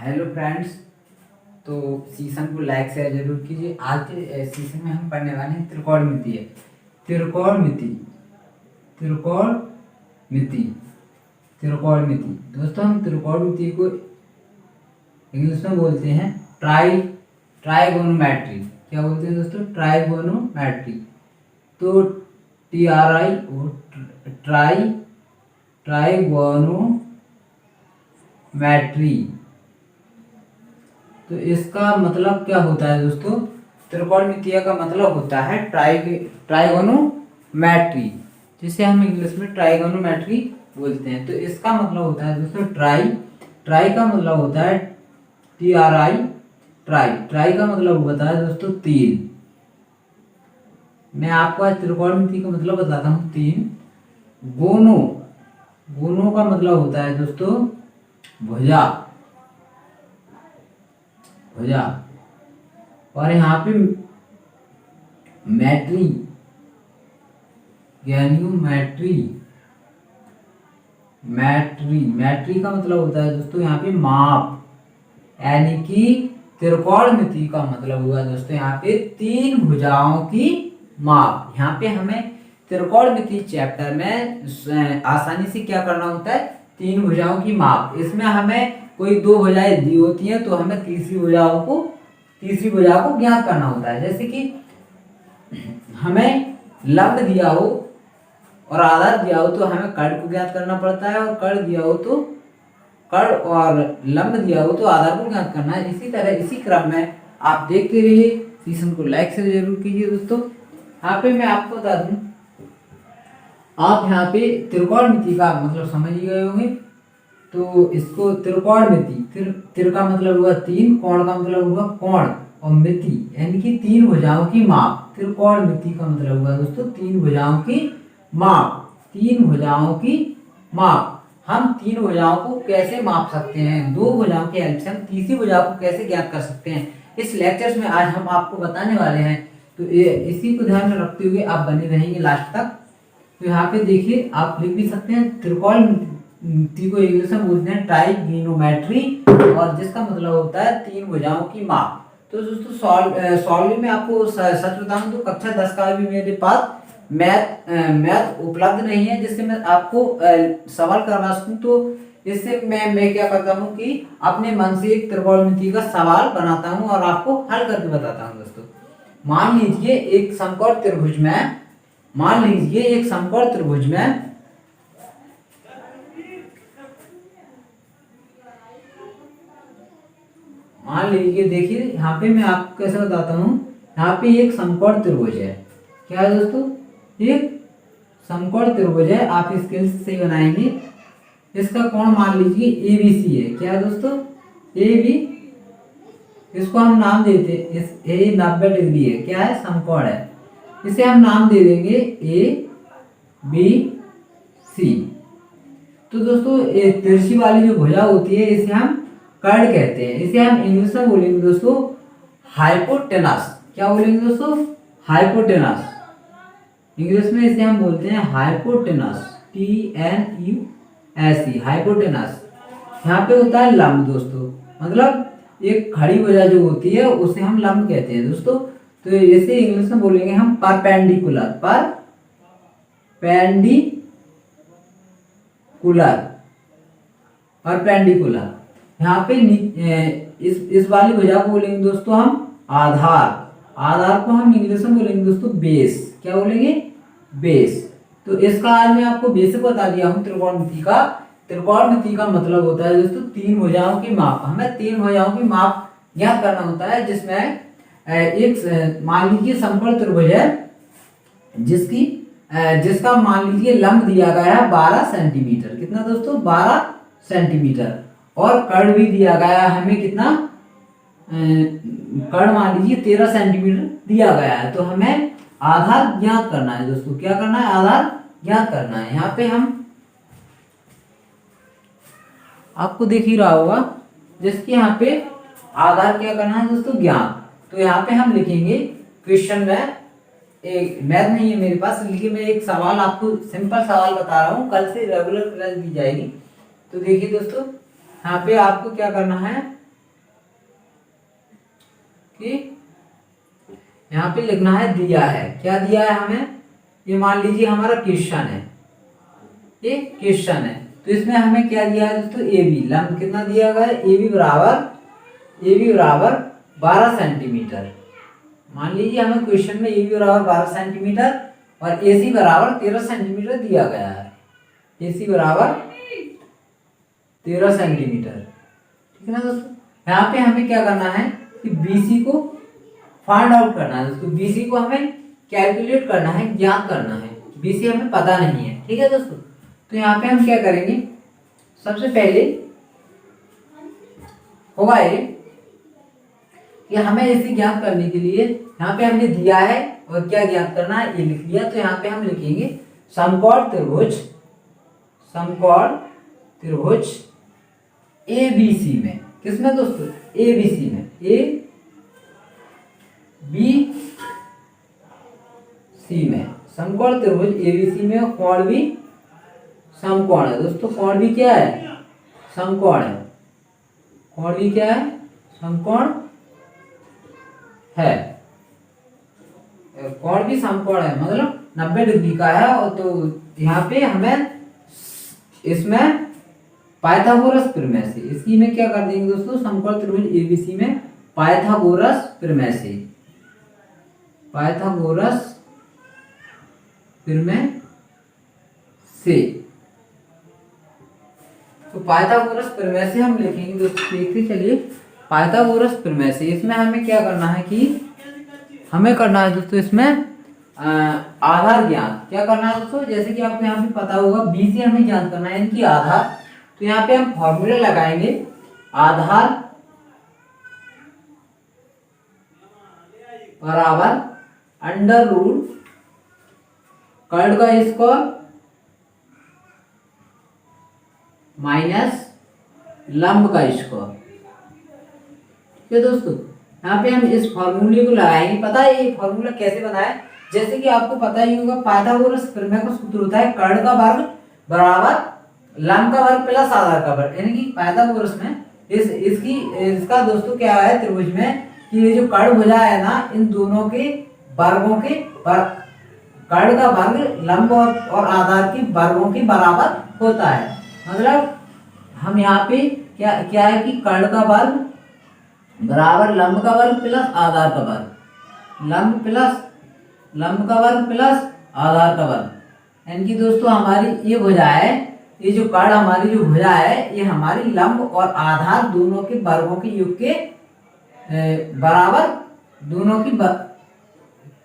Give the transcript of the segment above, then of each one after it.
Hello friends. तो session को like share जरूर कीजिए। आज के सीशन में हम पढ़ने वाले हैं त्रिकोणमिति है। त्रिकोणमिति त्रिकोणमिति त्रिकोणमिति दोस्तों, हम त्रिकोणमिति को इंग्लिश में बोलते हैं ट्राइगोनोमेट्री। क्या बोलते हैं दोस्तों? ट्राइगोनोमेट्री। तो TRI ट्राइगोनोमेट्री। तो इसका मतलब क्या होता है दोस्तों? त्रिकोणमितीय का मतलब होता है ट्राइगोनोमेट्री, जिसे हम इंग्लिश में ट्राइगोनोमेट्री बोलते हैं। तो इसका मतलब होता है दोस्तों ट्राई का मतलब होता है TRI। ट्राई का मतलब होता है दोस्तों तीन। मैं आपको आज त्रिकोणमिति का मतलब बताता हूँ। तीन। गोनो का मतलब होता है दोस्तों भुजा। और यहाँ पे मैट्री मैट्री का मतलब होता है दोस्तों यहाँ पे माप। यानी कि त्रिकोणमिति का मतलब हुआ दोस्तों यहाँ पे तीन भुजाओं की माप। यहाँ पे हमें त्रिकोणमिति चैप्टर में आसानी से क्या करना होता है? तीन भुजाओं की माप। इसमें हमें कोई दो भुजाएं दी होती हैं तो हमें तीसरी भुजा को ज्ञात करना होता है। जैसे कि हमें लंब दिया हो और आधार दिया हो तो हमें कर्ण को ज्ञात करना पड़ता है, और कर्ण दिया हो तो कर्ण, और लंब दिया हो तो आधार को ज्ञात करना है। इसी तरह इसी क्रम में आप देखते रहिए। सीशन को लाइक से जरूर कीजिए दोस्तों। यहाँ पे मैं आपको बता दूं, आप यहाँ पे त्रिकोणमिति का मतलब समझ ही गए होंगे। तो इसको त्रिकोणमिति, तिर का मतलब हुआ तीन, कोण का मतलब हुआ कोण, और मिति यानी कि तीन भुजाओं की माप। त्रिकोणमिति का मतलब हुआ दोस्तों तीन भुजाओं की माप। हम तीन भुजाओं को कैसे माप सकते हैं? दो भुजाओं के हेल्प से हम तीसरी भुजा को कैसे ज्ञात कर सकते हैं? इस लेक्चर्स में आज हम आपको बताने वाले हैं। तो इसी को ध्यान में रखते हुए आप बने रहेंगे लास्ट तक। तो यहाँ पे देखिए, आप लिख भी सकते हैं त्रिकोणमिति को इंग्लिश में बोलते हैं ट्राइगोनोमेट्री, और जिसका मतलब होता है तीन भुजाओं की माप। तो दोस्तों सॉल्व में आपको सच बताऊं तो कक्षा 10 का भी मेरे पास मैथ उपलब्ध नहीं है जिससे मैं आपको सवाल करवा सकूं। तो इससे मैं क्या करता हूं कि अपने मन से एक त्रिकोणमिति का सवाल बनाता हूं और आपको हल करके बताता हूं दोस्तों। मान लीजिए एक समकोण त्रिभुज में मान लीजिए, देखिए यहाँ पे मैं आपको कैसे बताता हूँ। यहाँ पे एक समकोण त्रिभुज है। क्या है दोस्तों? एक समकोण त्रिभुज है। आप स्केल से बनाएंगे। इसका कोण मान लीजिए ABC है। क्या है दोस्तों? AB। इसको हम नाम देते हैं, इस 90 डिग्री है। क्या है? समकोण है। इसे हम नाम दे देंगे ABC। तो दोस्तों तिरछी वाली जो भुजा होती है इसे हम कर्ण कहते हैं। इसे हम इंग्लिश में बोलेंगे दोस्तों हाइपोटेनस। क्या बोलेंगे दोस्तों? हाइपोटेनस। इंग्लिश में इसे हम बोलते हैं हाइपोटेनस, TNUS, हाइपोटेनस। यहाँ पे होता है लंब दोस्तों, मतलब एक खड़ी भुजा जो होती है उसे हम लंब कहते हैं दोस्तों। तो इसे इंग्लिश में बोलेंगे हम परपेंडिकुलर। यहाँ पे इस वाली भुजा को बोलेंगे दोस्तों हम आधार को हम इंग्लिश में बोलेंगे दोस्तों बेस। क्या बोलेंगे? बेस। तो इसका आज मैं आपको बेसिक बता दिया हूँ त्रिकोणमिति का मतलब होता है दोस्तों तीन भुजाओं की माप। हमें तीन भुजाओं की माप ज्ञात करना होता है, जिसमें एक मान लीजिए समकोण त्रिभुज है जिसका मान लीजिए लंब दिया गया है 12 सेंटीमीटर। कितना दोस्तों? 12 सेंटीमीटर। और कर्ण भी दिया गया है हमें कितना? कर्ण मान लीजिए 13 सेंटीमीटर दिया गया है। तो हमें आधार ज्ञात करना है दोस्तों। क्या करना है? आधार ज्ञात करना है। यहाँ पे हम आपको देख ही रहा होगा, जिसके यहाँ पे आधार क्या करना है दोस्तों? ज्ञात। तो यहाँ पे हम लिखेंगे क्वेश्चन में, एक मैथ नहीं है मेरे पास, लेकिन मैं एक सवाल आपको सिंपल सवाल बता रहा हूँ। कल से रेगुलर क्लास दी जाएगी। तो देखिए दोस्तों, यहाँ पे आपको क्या करना है? कि यहाँ पे लिखना है दिया है। क्या दिया है हमें? ये मान लीजिए हमारा क्वेश्चन है, ये क्वेश्चन है, तो इसमें हमें क्या दिया है दोस्तों? ए बी लंब कितना दिया गया है? ए बी बराबर 12 सेंटीमीटर। मान लीजिए हमें क्वेश्चन में ए बी बराबर 12 सेंटीमीटर और ए सी बराबर 13 सेंटीमीटर दिया गया है। ए सी बराबर 13 सेंटीमीटर, ठीक है ना दोस्तों। यहाँ पे हमें क्या करना है कि BC को फाइंड आउट करना है दोस्तों। BC को हमें कैलकुलेट करना है, ज्ञात करना है। BC हमें पता नहीं है, ठीक है दोस्तों। तो यहाँ पे हम क्या करेंगे, सबसे पहले होगा ये कि हमें इसे ज्ञात करने के लिए यहाँ पे हमने दिया है और क्या ज्ञात करना है ये लिख लिया। तो यहाँ पे हम लिखेंगे समकोण त्रिभुज ABC में। किसमें दोस्तों? ABC में, ABC में समकोण त्रिभुज ABC में कोण भी समकोण है दोस्तों। कोण भी क्या है? समकोण है। कोण भी क्या है? समकोण है। कोण भी समकोण है, मतलब 90 डिग्री का है। और तो यहाँ पे हमें इसमें पाइथागोरस प्रमेय से, इसकी में क्या कर देंगे दोस्तों? समकोण त्रिभुज ABC में पाइथागोरस प्रमेय से तो पाइथागोरस प्रमेय से हम लिखेंगे दोस्तों। देखते चलिए, पाइथागोरस प्रमेय से इसमें हमें क्या करना है कि हमें करना है दोस्तों इसमें आधार ज्ञात। क्या करना है दोस्तों? जैसे कि आपको यहाँ पे पता होगा BC हमें ज्ञात करना है, इनकी आधार। तो यहाँ पे हम फॉर्मूले लगाएंगे। आधार बराबर अंडर रूट कर्ण का स्क्वायर माइनस लंब का स्क्वायर, ठीक है दोस्तों। यहाँ पे हम इस फॉर्मूले को लगाएंगे। पता है ये फॉर्मूला कैसे बना है? जैसे कि आपको पता ही होगा पाइथागोरस प्रमेय का सूत्र होता है कर्ण का वर्ग बराबर लंब का वर्ग प्लस आधार का वर्ग। यानी कि पाइथागोरस में इसका दोस्तों क्या है त्रिभुज में कि ये जो कर्ण भुजा है ना, इन दोनों के वर्गों के कर्ण का वर्ग लंब और आधार के वर्गों के बराबर होता है। मतलब हम यहाँ पे क्या है कि कर्ण का वर्ग बराबर लंब का वर्ग प्लस आधार का वर्ग, लंब का वर्ग प्लस आधार का वर्ग। यानी कि दोस्तों हमारी ये भुजा है, ये जो कर्ण हमारी जो भुजा है, ये हमारी लंब और आधार दोनों के वर्गों के योग के बराबर, दोनों की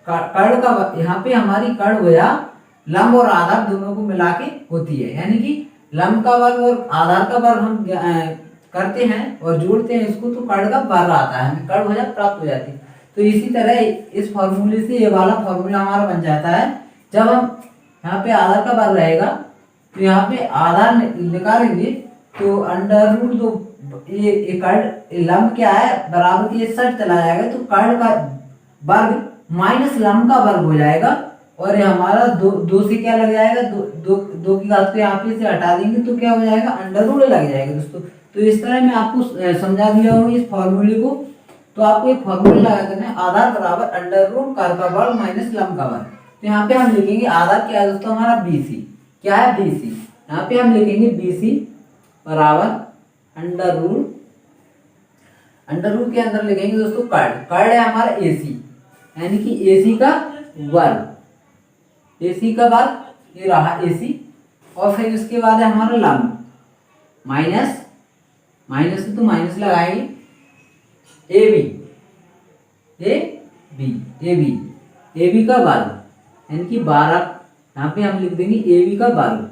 कर्ण का, यहाँ पे हमारी कर्ण भुजा लंब और आधार दोनों को मिला के होती है। यानी कि लंब का वर्ग और आधार का वर्ग हम करते हैं और जोड़ते हैं इसको, तो कर्ण का वर्ग आता है, हमें कर्ण भुजा प्राप्त हो जाती है। तो इसी तरह इस फॉर्मूले से ये वाला फॉर्मूला हमारा बन जाता है। जब हम यहाँ पे आधार का वर्ग रहेगा तो यहाँ पे आधार निकालेंगे तो अंडर रूट दो, ये कर्ण लंब क्या है बराबर ये सट चला जाएगा, तो कर्ण का वर्ग माइनस लंब का वर्ग हो जाएगा। और ये हमारा दो से क्या लग जाएगा, दो की घात को यहाँ पे से हटा देंगे तो क्या हो जाएगा, अंडर रूट लग जाएगा दोस्तों। तो इस तरह मैं आपको समझा दिया हूँ इस फॉर्मूले को। तो आपको एक फॉर्मूला लगा देना है, आधार बराबर अंडर रूट कर्ण का वर्ग माइनस लंब का वर्ग। तो यहाँ पे हम लिखेंगे आधार क्या है दोस्तों हमारा BC, क्या है BC। यहाँ पे हम लिखेंगे BC बराबर अंडर रूट के अंदर लिखेंगे दोस्तों कर्ण है हमारा AC, यानी कि AC का वर्ग, AC का वर्ग ये रहा AC। और फिर इसके बाद है हमारा लंब, माइनस से तो माइनस लगाएंगे AB का वर्ग, यानी कि 12, यहाँ पे हम लिख देंगे AB का वर्ग,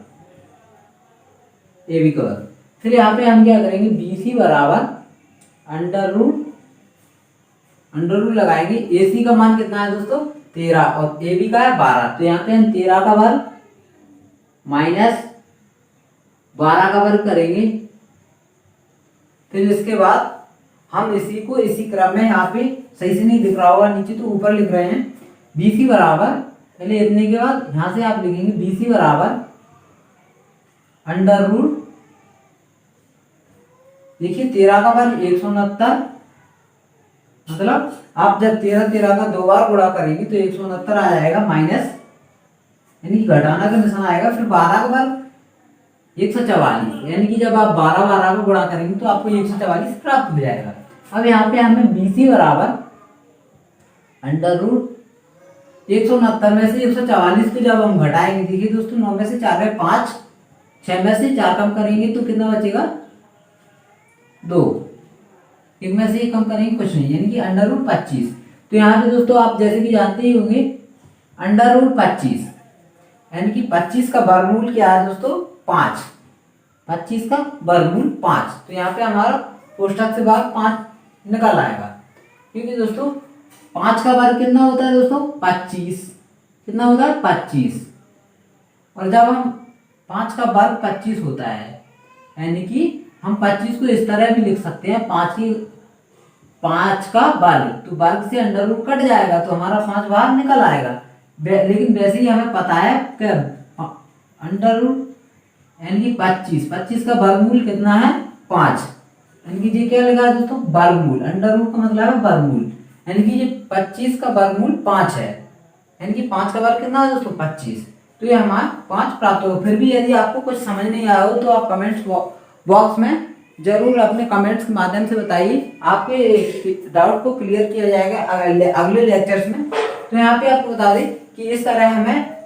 फिर यहाँ पे हम क्या करेंगे BC बराबर अंडर रूट लगाएंगे। AC का मान कितना है दोस्तों 13 और AB का है 12, तो यहाँ पे हम 13 का वर्ग माइनस 12 का वर्ग करेंगे। फिर इसके बाद हम इसी क्रम में, यहाँ पे सही से नहीं दिख रहा होगा नीचे तो ऊपर लिख रहे हैं BC बराबर, पहले इतने के बाद यहाँ से आप लिखेंगे BC बराबर अंडर रूट, देखिए 13 का वर्ग 169, मतलब आप जब 13 का 2 बार गुणा करेंगे तो 169 आ जाएगा माइनस, यानी कि घटाना का निशान आएगा, फिर 12 का वर्ग 144, यानी कि जब आप 12 का गुणा करेंगे तो आपको 144 प्राप्त हो जाएगा। अब यहाँ पे हमें BC बराबर अंडर रूट 169 में से 144 को जब हम घटाएंगे, देखिए दोस्तों 9 में से 4 है 5, 6 में से 4 कम करेंगे तो कितना बचेगा 2, 1 में से 1 कम करेंगे कुछ नहीं, यानी कि अंडर रूट 25। तो यहाँ पे दोस्तों आप जैसे कि जानते ही होंगे अंडर रूट 25 यानी कि 25 का वर्गमूल क्या है दोस्तों 5, 25 का वर्गमूल 5। तो यहाँ पे हमारा कोष्ठक से भाग 5 निकल आएगा, क्योंकि दोस्तों 5 का वर्ग कितना होता है दोस्तों 25, कितना होता है 25, और जब हम 5 का वर्ग 25 होता है, यानी कि हम 25 को इस तरह भी लिख सकते हैं 5 का वर्ग, तो वर्ग से अंडर रूट कट जाएगा तो हमारा 5 बाहर निकल आएगा। लेकिन वैसे ही हमें पता है कि अंडर रूट यानी कि 25 का वर्गमूल कितना है 5, यानी कि ये क्या लगा है दोस्तों वर्गमूल, अंडर रूट का मतलब है वर्गमूल, यानी कि ये 25 का वर्गमूल 5 है, यानी कि 5 का वर्ग कितना है दोस्तों 25, तो ये हमारा 5 प्राप्त होगा। फिर भी यदि आपको कुछ समझ नहीं आया हो तो आप कमेंट्स बॉक्स में जरूर अपने कमेंट्स के माध्यम से बताइए, आपके डाउट को क्लियर किया जाएगा अगले लेक्चर्स में। तो यहाँ पे आपको बता दें कि इस तरह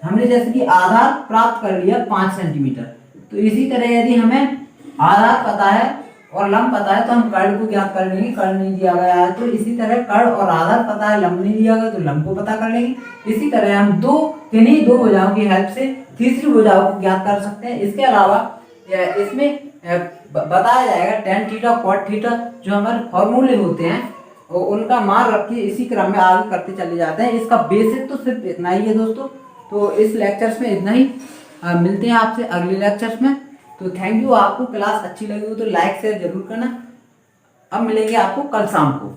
हमने जैसे कि आधार प्राप्त कर लिया 5 सेंटीमीटर, तो इसी तरह यदि हमें आधार पता है और लंब पता है तो हम कर्ण को ज्ञात कर लेंगे, कर्ण नहीं दिया गया है तो इसी तरह कर्ण और आधार पता है, लंब नहीं दिया गया तो लंब को पता कर लेंगे। इसी तरह हम किन्हीं दो भुजाओं की हेल्प से तीसरी भुजाओं को ज्ञात कर सकते हैं। इसके अलावा इसमें बताया जाएगा tan थीटा cot थीटा जो हमारे फॉर्मूले होते हैं उनका मान रख के इसी क्रम में आगे करते चले जाते हैं। इसका बेसिक तो सिर्फ इतना ही है दोस्तों, तो इस लेक्चर्स में इतना ही। मिलते हैं आपसे अगले लेक्चर्स में। तो थैंक यू। आपको क्लास अच्छी लगी हो तो लाइक शेयर जरूर करना। अब मिलेंगे आपको कल शाम को।